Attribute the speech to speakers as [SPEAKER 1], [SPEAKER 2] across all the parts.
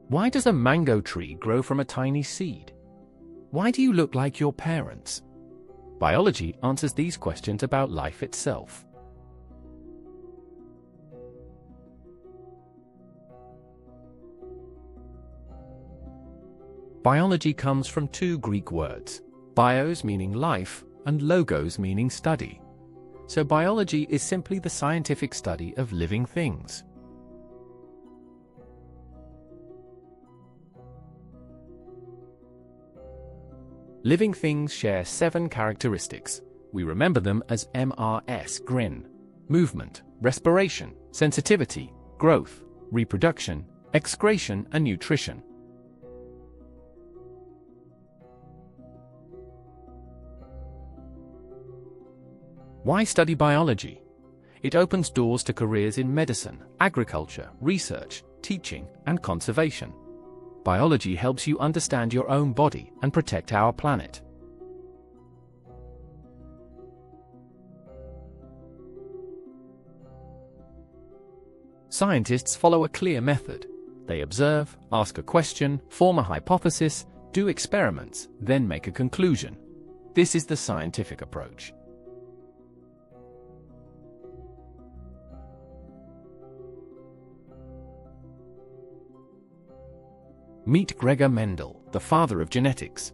[SPEAKER 1] Why does a mango tree grow from a tiny seed? Why do you look like your parents? Biology answers these questions about life itself. Biology comes from two Greek words, bios meaning life and logos meaning study. So biology is simply the scientific study of living things. Living things share 7 characteristics. We remember them as MRS: grin, movement, respiration, sensitivity, growth, reproduction, excretion, and nutrition. Why study biology? It opens doors to careers in medicine, agriculture, research, teaching, and conservation. Biology helps you understand your own body and protect our planet. Scientists follow a clear method. They observe, ask a question, form a hypothesis, do experiments, then make a conclusion. This is the scientific approach. Meet Gregor Mendel, the father of genetics.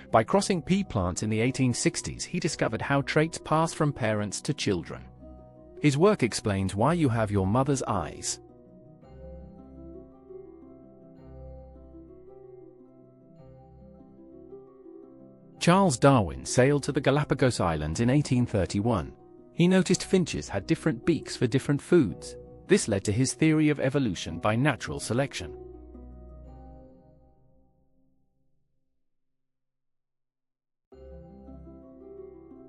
[SPEAKER 1] By crossing pea plants in the 1860s, he discovered how traits pass from parents to children. His work explains why you have your mother's eyes. Charles Darwin sailed to the Galapagos Islands in 1831. He noticed finches had different beaks for different foods. This led to his theory of evolution by natural selection.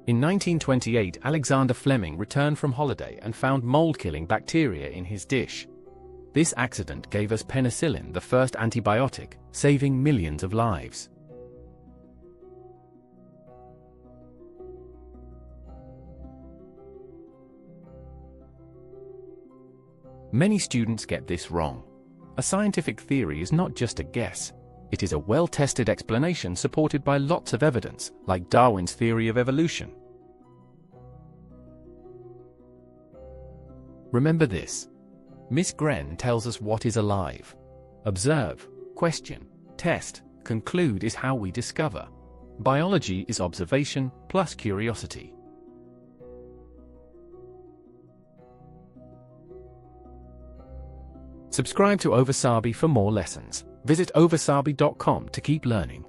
[SPEAKER 1] In 1928, Alexander Fleming returned from holiday and found mold-killing bacteria in his dish. This accident gave us penicillin, the first antibiotic, saving millions of lives. Many students get this wrong. A scientific theory is not just a guess. It is a well-tested explanation supported by lots of evidence, like Darwin's theory of evolution. Remember this. Miss Gren tells us what is alive. Observe, question, test, conclude is how we discover. Biology is observation plus curiosity. Subscribe to Ovasaabi for more lessons. Visit ovasaabi.com to keep learning.